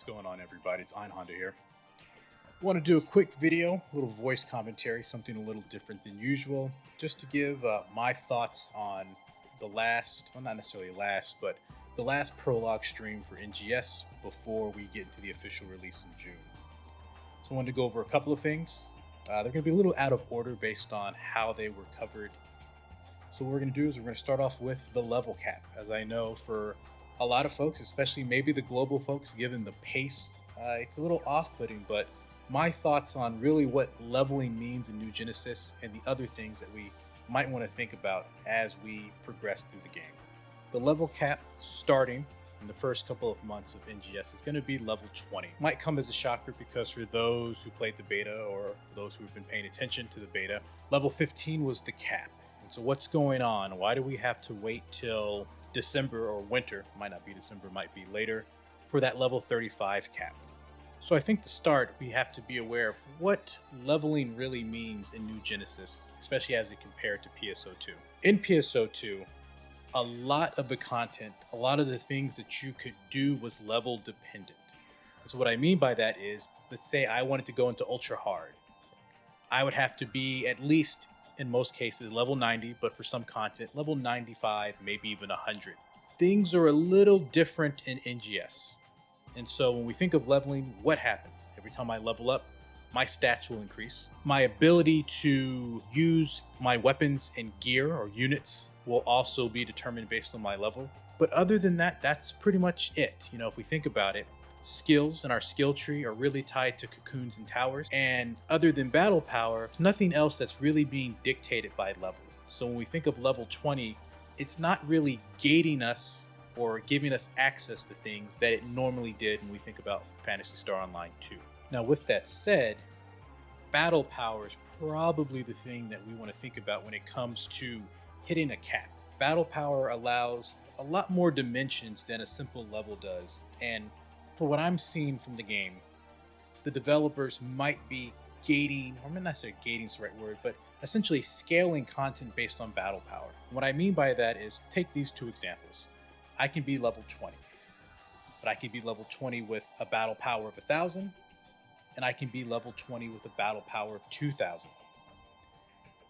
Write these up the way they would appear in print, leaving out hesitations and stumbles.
What's going on, everybody? It's Honda here. I want to do a quick video, a little voice commentary, something a little different than usual, just to give my thoughts on the last, well, not necessarily last, but the last prologue stream for NGS before we get into the official release in June. So I wanted to go over a couple of things. They're going to be a little out of order based on how they were covered. So what we're going to do is we're going to start off with the level cap. As I know, for a lot of folks, especially maybe the global folks, given the pace, it's a little off-putting, but my thoughts on really what leveling means in New Genesis and the other things that we might want to think about as we progress through the game. The level cap starting in the first couple of months of NGS is going to be level 20. Might come as a shocker because for those who played the beta or for those who have been paying attention to the beta, level 15 was the cap. And so what's going on? Why do we have to wait till December or winter, might not be December, might be later, for that level 35 cap? So I think to start, we have to be aware of what leveling really means in New Genesis, especially as it compared to PSO2. In PSO2, a lot of the content, a lot of the things that you could do was level dependent. So what I mean by that is, let's say I wanted to go into ultra hard. I would have to be at least, in most cases, level 90, but for some content, level 95, maybe even 100. Things are a little different in NGS. And so when we think of leveling, what happens? Every time I level up, my stats will increase. My ability to use my weapons and gear or units will also be determined based on my level. But other than that, that's pretty much it. You know, if we think about it, skills and our skill tree are really tied to cocoons and towers. And other than battle power, nothing else that's really being dictated by level. So when we think of level 20, it's not really gating us or giving us access to things that it normally did when we think about Phantasy Star Online 2. Now, with that said, battle power is probably the thing that we want to think about when it comes to hitting a cap. Battle power allows a lot more dimensions than a simple level does. And for what I'm seeing from the game, the developers might be gating, or not necessarily gating is the right word, but essentially scaling content based on battle power. What I mean by that is, take these two examples. I can be level 20, but I can be level 20 with a battle power of 1,000, and I can be level 20 with a battle power of 2,000.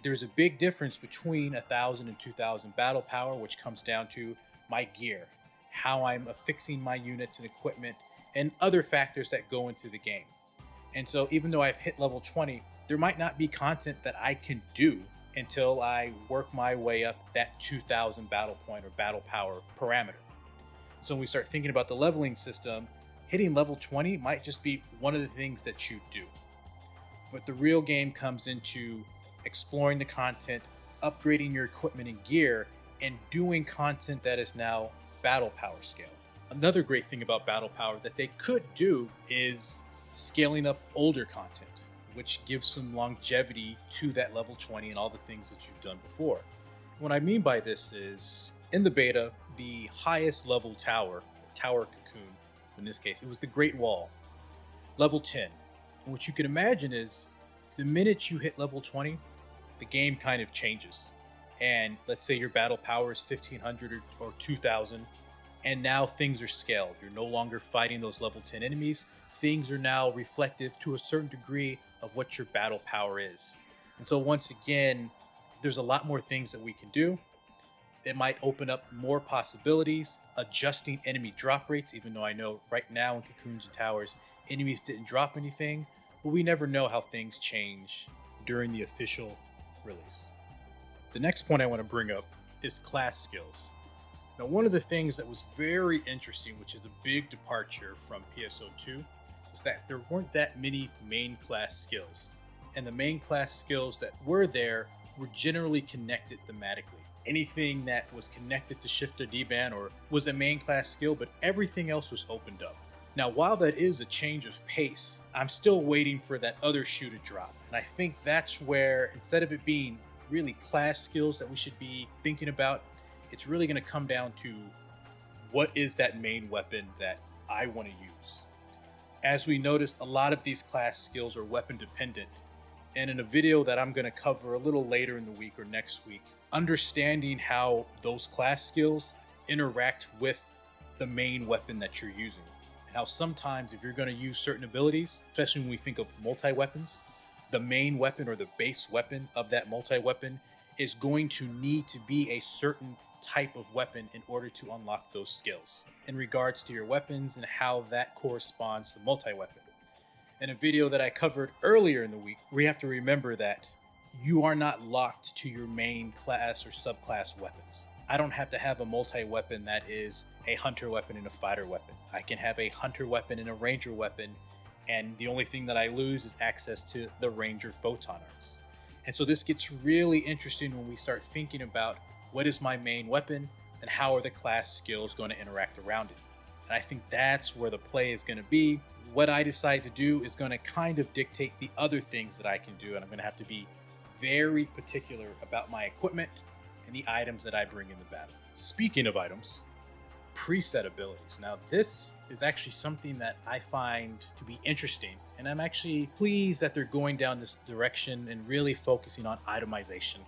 There's a big difference between 1,000 and 2,000 battle power, which comes down to my gear, how I'm affixing my units and equipment, and other factors that go into the game. And so even though I've hit level 20, there might not be content that I can do until I work my way up that 2,000 battle point or battle power parameter. So when we start thinking about the leveling system, hitting level 20 might just be one of the things that you do. But the real game comes into exploring the content, upgrading your equipment and gear, and doing content that is now battle power scale. Another great thing about battle power that they could do is scaling up older content, which gives some longevity to that level 20 and all the things that you've done before. What I mean by this is, in the beta, the highest level tower cocoon, in this case, it was the Great Wall, level 10. And what you can imagine is, the minute you hit level 20, the game kind of changes. And let's say your battle power is 1,500 or 2,000, and now things are scaled. You're no longer fighting those level 10 enemies. Things are now reflective to a certain degree of what your battle power is. And so once again, there's a lot more things that we can do. It might open up more possibilities, adjusting enemy drop rates, even though I know right now in Cocoons and Towers, enemies didn't drop anything, but we never know how things change during the official release. The next point I want to bring up is class skills. Now, one of the things that was very interesting, which is a big departure from PSO2, was that there weren't that many main class skills. And the main class skills that were there were generally connected thematically. Anything that was connected to Shift or D-Band or was a main class skill, but everything else was opened up. Now, while that is a change of pace, I'm still waiting for that other shoe to drop. And I think that's where, instead of it being really class skills that we should be thinking about, it's really going to come down to what is that main weapon that I want to use. As we noticed, a lot of these class skills are weapon dependent. And in a video that I'm going to cover a little later in the week or next week, understanding how those class skills interact with the main weapon that you're using. Now, sometimes if you're going to use certain abilities, especially when we think of multi-weapons, the main weapon or the base weapon of that multi-weapon is going to need to be a certain type of weapon in order to unlock those skills in regards to your weapons and how that corresponds to multi-weapon. In a video that I covered earlier in the week, we have to remember that you are not locked to your main class or subclass weapons. I don't have to have a multi-weapon that is a hunter weapon and a fighter weapon. I can have a hunter weapon and a ranger weapon, and the only thing that I lose is access to the ranger photon arcs. And so this gets really interesting when we start thinking about what is my main weapon and how are the class skills going to interact around it. And I think that's where the play is going to be. What I decide to do is going to kind of dictate the other things that I can do, and I'm going to have to be very particular about my equipment and the items that I bring in the battle. Speaking of items, preset abilities. Now, this is actually something that I find to be interesting, and I'm actually pleased that they're going down this direction and really focusing on itemization.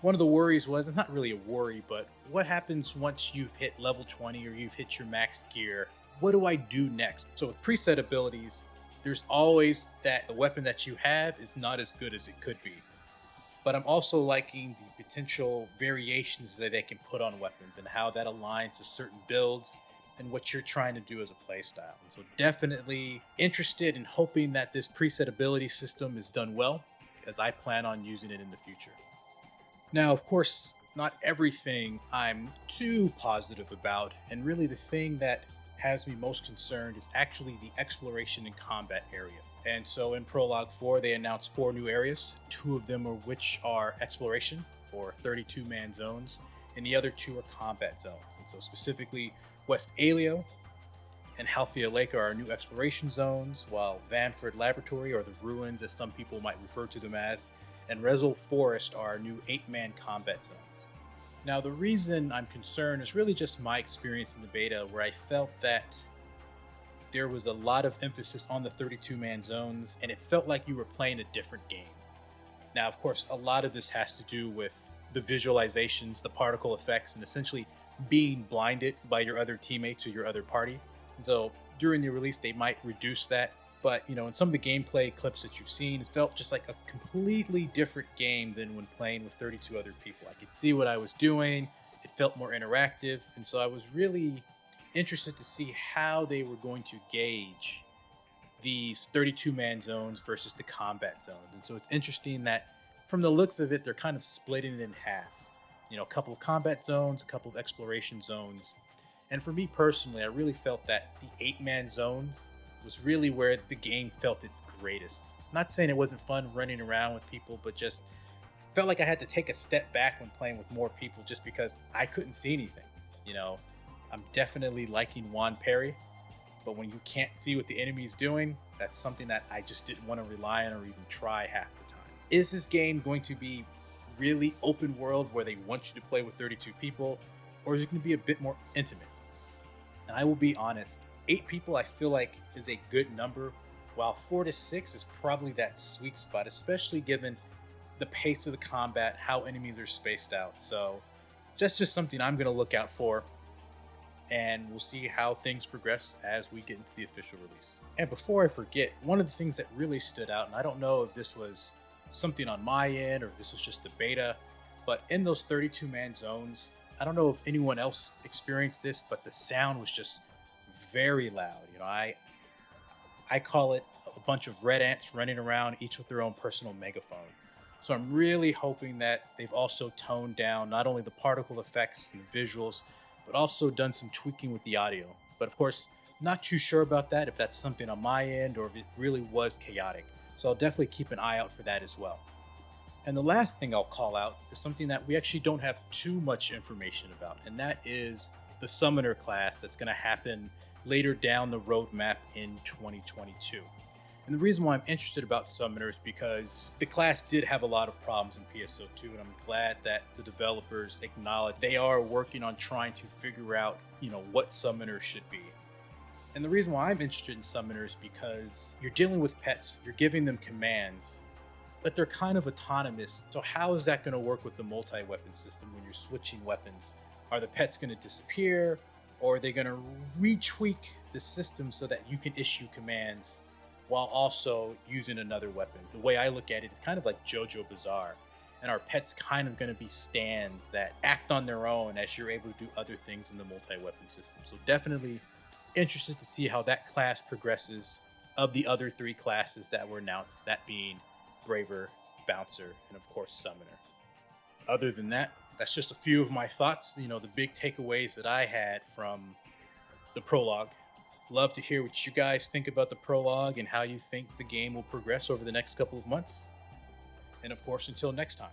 One of the worries was, and not really a worry, but what happens once you've hit level 20 or you've hit your max gear? What do I do next? So with preset abilities, there's always that the weapon that you have is not as good as it could be. But I'm also liking the potential variations that they can put on weapons and how that aligns to certain builds and what you're trying to do as a playstyle. And so definitely interested in hoping that this preset ability system is done well, as I plan on using it in the future. Now, of course, not everything I'm too positive about, and really the thing that has me most concerned is actually the exploration and combat area. And so in Prologue 4, they announced 4 new areas, 2 of them are which are exploration, or 32-man zones, and the other 2 are combat zones. And so specifically, West Alio and Halfia Lake are our new exploration zones, while Vanford Laboratory, or the Ruins as some people might refer to them as, and Rezel Forest are our new 8-man combat zones. Now, the reason I'm concerned is really just my experience in the beta, where I felt that there was a lot of emphasis on the 32-man zones, and it felt like you were playing a different game. Now, of course, a lot of this has to do with the visualizations, the particle effects, and essentially being blinded by your other teammates or your other party. So during the release, they might reduce that. But, in some of the gameplay clips that you've seen, it felt just like a completely different game than when playing with 32 other people. I could see what I was doing. It felt more interactive. And so I was really interested to see how they were going to gauge these 32-man zones versus the combat zones. And so it's interesting that from the looks of it, they're kind of splitting it in half. A couple of combat zones, a couple of exploration zones. And for me personally, I really felt that the 8-man zones was really where the game felt its greatest. I'm not saying it wasn't fun running around with people, but just felt like I had to take a step back when playing with more people just because I couldn't see anything. I'm definitely liking Juan Perry, but when you can't see what the enemy's doing, that's something that I just didn't want to rely on or even try half the time. Is this game going to be really open world where they want you to play with 32 people, or is it going to be a bit more intimate? And I will be honest, 8 people I feel like is a good number, while 4 to 6 is probably that sweet spot, especially given the pace of the combat, how enemies are spaced out. So just something I'm going to look out for, and we'll see how things progress as we get into the official release. And before I forget, one of the things that really stood out, and I don't know if this was something on my end or if this was just the beta, but in those 32-man zones, I don't know if anyone else experienced this, but the sound was just very loud. I call it a bunch of red ants running around, each with their own personal megaphone. So I'm really hoping that they've also toned down not only the particle effects and the visuals, but also done some tweaking with the audio. But of course, not too sure about that, if that's something on my end or if it really was chaotic. So I'll definitely keep an eye out for that as well. And the last thing I'll call out is something that we actually don't have too much information about, and that is the Summoner class that's going to happen later down the roadmap in 2022. And the reason why I'm interested about Summoner is because the class did have a lot of problems in PSO2, and I'm glad that the developers acknowledge they are working on trying to figure out, what Summoner should be. And the reason why I'm interested in Summoners is because you're dealing with pets, you're giving them commands, but they're kind of autonomous. So how is that going to work with the multi-weapon system when you're switching weapons? Are the pets going to disappear? or are they going to retweak the system so that you can issue commands while also using another weapon? The way I look at it is kind of like JoJo Bizarre, and our pet's kind of going to be stands that act on their own as you're able to do other things in the multi-weapon system. So definitely interested to see how that class progresses of the other three classes that were announced, that being Braver, Bouncer, and of course Summoner. Other than that, that's just a few of my thoughts, the big takeaways that I had from the prologue. Love to hear what you guys think about the prologue and how you think the game will progress over the next couple of months. And of course, until next time.